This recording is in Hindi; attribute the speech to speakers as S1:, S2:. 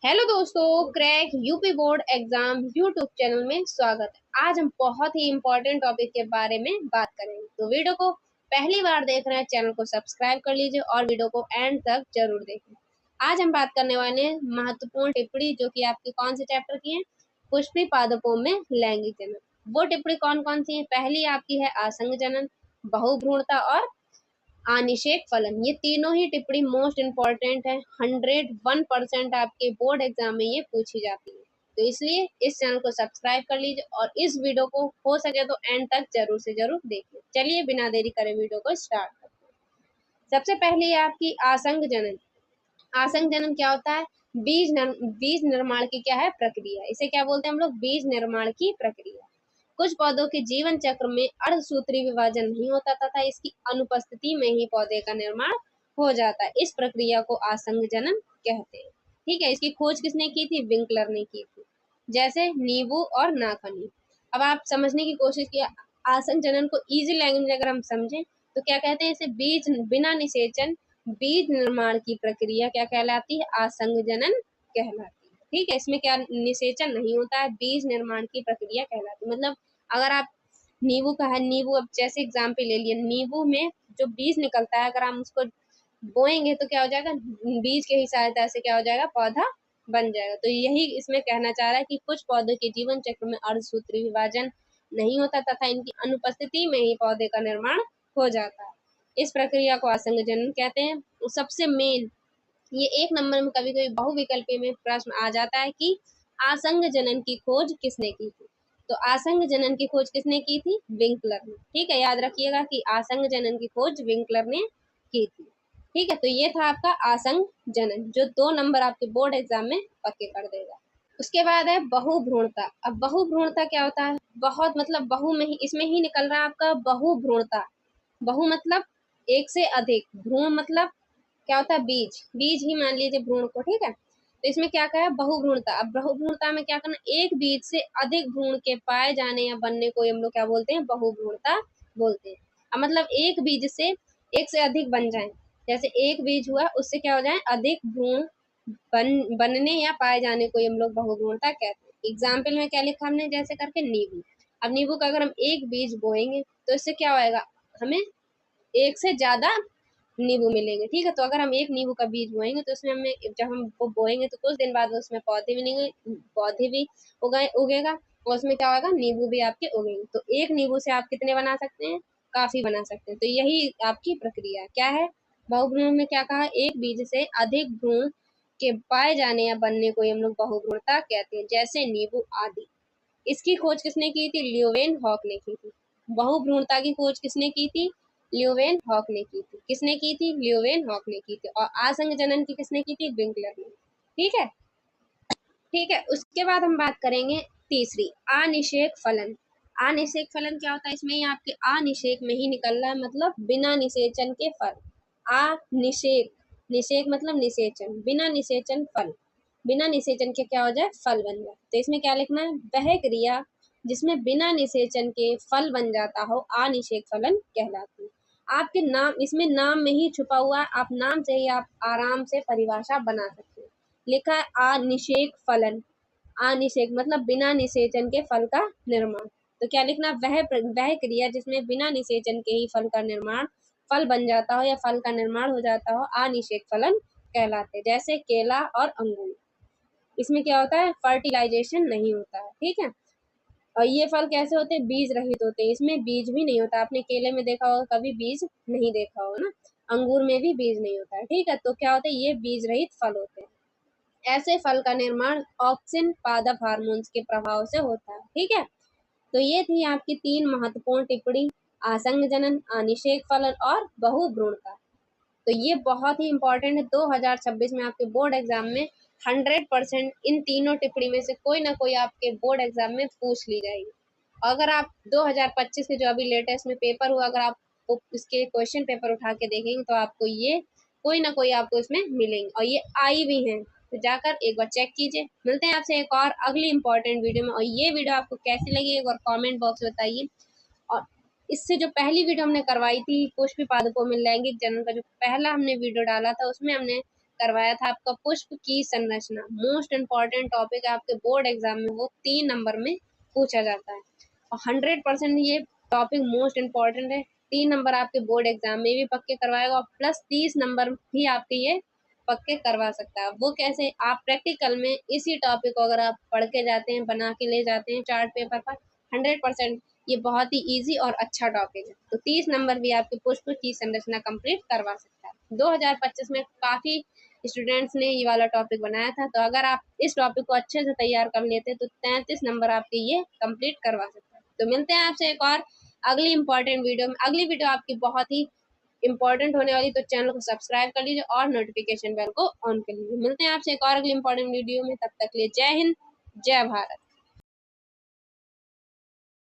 S1: हेलो दोस्तों, crack UP board exam YouTube channel में स्वागत है। आज हम बहुत ही इम्पोर्टेंट टॉपिक के बारे में बात करेंगे, तो वीडियो को पहली बार देख रहे हैं चैनल को सब्सक्राइब कर लीजिए और वीडियो को एंड तक जरूर देखें। आज हम बात करने वाले हैं महत्वपूर्ण टिप्पणी जो कि आपके कौन से चैप्टर की है, पुष्पी पादपों में लैंगिक जनन। वो टिप्पणी कौन कौन सी है? पहली आपकी है आसंग जनन, बहुभ्रूणता और आनिषेक फलन। ये तीनों ही टिप्पणी मोस्ट इम्पॉर्टेंट है। 101% आपके बोर्ड एग्जाम में ये पूछी जाती है, तो इसलिए इस चैनल को सब्सक्राइब कर लीजिए और इस वीडियो को हो सके तो एंड तक जरूर से जरूर देखिए। चलिए बिना देरी करे वीडियो को स्टार्ट करते हैं। सबसे पहले है आपकी आसंग जनन। आसंग जनन क्या होता है? बीज निर्माण की क्या है? प्रक्रिया। इसे क्या बोलते हैं हम लोग? बीज निर्माण की प्रक्रिया। कुछ पौधों के जीवन चक्र में अर्धसूत्री विभाजन नहीं होता तथा इसकी अनुपस्थिति में ही पौधे का निर्माण हो जाता है। इस प्रक्रिया को आसंग जनन कहते हैं। ठीक है, इसकी खोज किसने की थी? विंकलर ने की थी। जैसे नींबू और नाखनी। अब आप समझने की कोशिश किया, आसंग जनन को इजी लैंग्वेज में अगर हम समझें तो क्या कहते हैं? इसे बीज बिना निषेचन बीज निर्माण की प्रक्रिया क्या कहलाती है? आसंग जनन कहलाती है। ठीक है, इसमें क्या निषेचन नहीं होता है, बीज निर्माण की प्रक्रिया कहलाती है। मतलब अगर आप नींबू का है, नींबू अब जैसे एग्जाम्पल ले लिए, नींबू में जो बीज निकलता है अगर हम उसको बोएंगे तो क्या हो जाएगा? बीज के ही सहायता से क्या हो जाएगा? पौधा बन जाएगा। तो यही इसमें कहना चाह रहा है कि कुछ पौधों के जीवन चक्र में अर्धसूत्री विभाजन नहीं होता तथा इनकी अनुपस्थिति में ही पौधे का निर्माण हो जाता है। इस प्रक्रिया को आसंग जनन कहते हैं। सबसे मेन ये एक नंबर में कभी कभी बहुविकल्पीय में प्रश्न आ जाता है कि आसंग जनन की खोज किसने की थी? तो आसंग जनन की खोज किसने की थी? विंकलर ने। ठीक है, याद रखिएगा कि आसंग जनन की खोज विंकलर ने की थी। ठीक है, तो ये था आपका आसंग जनन जो 2 नंबर आपके बोर्ड एग्जाम में पक्के कर देगा। उसके बाद है बहुभ्रूणता। अब बहुभ्रूणता क्या होता है? बहुत मतलब बहु में ही, इसमें ही निकल रहा है आपका बहुभ्रूणता। बहु मतलब एक से अधिक, भ्रूण मतलब क्या होता है? बीज। बीज ही मान लीजिए भ्रूण को। ठीक है, तो इसमें क्या कहा है? बहुभ्रूणता। अब बहुभ्रूणता में क्या करना? एक बीज से अधिक भ्रूण के पाए जाने या बनने को हम लोग क्या बोलते हैं? बहुभ्रूणता बोलते हैं। अब मतलब एक बीज से एक से अधिक बन जाए, जैसे एक बीज हुआ उससे क्या हो जाए? अधिक भ्रूण बनने या पाए जाने को हम लोग बहुभ्रूणता कहते हैं। एग्जाम्पल में क्या लिखा हमने? जैसे करके नींबू। अब नींबू का अगर हम एक बीज बोएंगे तो इससे क्या होएगा? हमें एक से ज्यादा नींबू मिलेंगे। ठीक है, तो अगर हम एक नींबू का बीज बोएंगे तो उसमें हमें, जब हम वो बोएंगे तो कुछ दिन बाद उसमें पौधे मिलेंगे, पौधे भी उगेगा और उसमें क्या होगा? नींबू भी आपके उगेंगे। तो एक नींबू से आप कितने बना सकते हैं? काफी बना सकते हैं। तो यही आपकी प्रक्रिया क्या है? बहुभ्रूण में क्या कहा? एक बीज से अधिक भ्रूण के पाए जाने या बनने को हम लोग बहुभ्रूणता कहते हैं, जैसे नींबू आदि। इसकी खोज किसने की थी? ल्यूवेन हॉक ने की थी। बहुभ्रूणता की खोज किसने की थी? ल्यूवेन हॉक ने की थी। किसने की थी? ल्यूवेन हॉक ने की थी। और आसंग जनन की किसने की थी? विंकलर ने। ठीक है, ठीक है। उसके बाद हम बात करेंगे तीसरी, अनिषेक फलन। अनिषेक फलन क्या होता है? इसमें ही आपके अनिषेक में ही निकल रहा है, मतलब बिना निषेचन के फल। अनिषेक, निषेक मतलब निषेचन, बिना निषेचन फल। बिना निषेचन के क्या हो जाए? फल बन जाए। तो इसमें क्या लिखना है? वह क्रिया जिसमें बिना निषेचन के फल बन जाता हो अनिषेक फलन कहलाती है। आपके नाम, इसमें नाम में ही छुपा हुआ है, आप नाम से ही आप आराम से परिभाषा बना सकते हैं। लिखा है अनिषेक फलन। अनिषेक मतलब बिना निषेचन के फल का निर्माण। तो क्या लिखना? वह क्रिया जिसमें बिना निषेचन के ही फल का निर्माण, फल बन जाता हो या फल का निर्माण हो जाता हो, अनिषेक फलन कहलाते। जैसे केला और अंगूर, इसमें क्या होता है? फर्टिलाइजेशन नहीं होता है। ठीक है, और ये फल कैसे होते हैं? बीज रहित होते हैं, इसमें बीज भी नहीं होता। आपने केले में देखा होगा, कभी बीज नहीं देखा होगा ना। अंगूर में भी बीज नहीं होता है। ठीक है, तो क्या होता है? ये बीज रहित फल होते हैं। ऐसे फल का निर्माण ऑक्सिन पादप हार्मोन्स के प्रभाव से होता है। ठीक है, तो ये थी आपकी 3 महत्वपूर्ण टिप्पणी, आसंग जनन, अनिषेक फलन और बहुभ्रूणता। तो ये बहुत ही इंपॉर्टेंट है। 2026 में आपके बोर्ड एग्जाम में 100% इन तीनों टिप्पणी में से कोई ना कोई आपके बोर्ड एग्जाम में पूछ ली जाएगी। अगर आप 2025 के जो अभी लेटेस्ट में पेपर हुआ, अगर आप इसके क्वेश्चन पेपर उठा के देखेंगे तो आपको ये कोई ना कोई आपको इसमें मिलेंगे, और ये आई भी हैं। तो जाकर एक बार चेक कीजिए। मिलते हैं आपसे एक और अगली इंपॉर्टेंट वीडियो में, और ये वीडियो आपको कैसी लगी एक बार कमेंट बॉक्स में बताइए। और इससे जो पहली वीडियो हमने करवाई थी पुष्पी पादपों में लैंगिक जनन का, जो पहला हमने वीडियो डाला था उसमें हमने करवाया था आपका पुष्प की संरचना। मोस्ट इम्पॉर्टेंट टॉपिक है आपके बोर्ड एग्जाम में, वो 3 नंबर में पूछा जाता है और 100% ये टॉपिक मोस्ट इम्पॉर्टेंट है। 3 नंबर आपके बोर्ड एग्जाम में भी पक्के करवाएगा और प्लस 30 नंबर भी आपके ये पक्के करवा सकता है। वो कैसे? आप प्रैक्टिकल में इसी टॉपिक को अगर आप पढ़ के जाते हैं, बना के ले जाते हैं चार्ट पेपर पर, 100% ये बहुत ही इजी और अच्छा टॉपिक है। तो 30 नंबर भी आपके पुष्प की संरचना कंप्लीट करवा सकता है। 2025 में काफ़ी स्टूडेंट्स ने ये वाला टॉपिक बनाया था, तो अगर आप इस टॉपिक को अच्छे से तैयार कर लेते तो 33 नंबर आपके ये कंप्लीट करवा सकता है। तो मिलते हैं आपसे एक और अगली इंपॉर्टेंट वीडियो में। अगली वीडियो आपकी बहुत ही इंपॉर्टेंट होने वाली, तो चैनल को सब्सक्राइब कर लीजिए और नोटिफिकेशन बेल को ऑन कर लीजिए। मिलते हैं आपसे एक और अगली इंपॉर्टेंट वीडियो में, तब तक के लिए जय हिंद, जय भारत।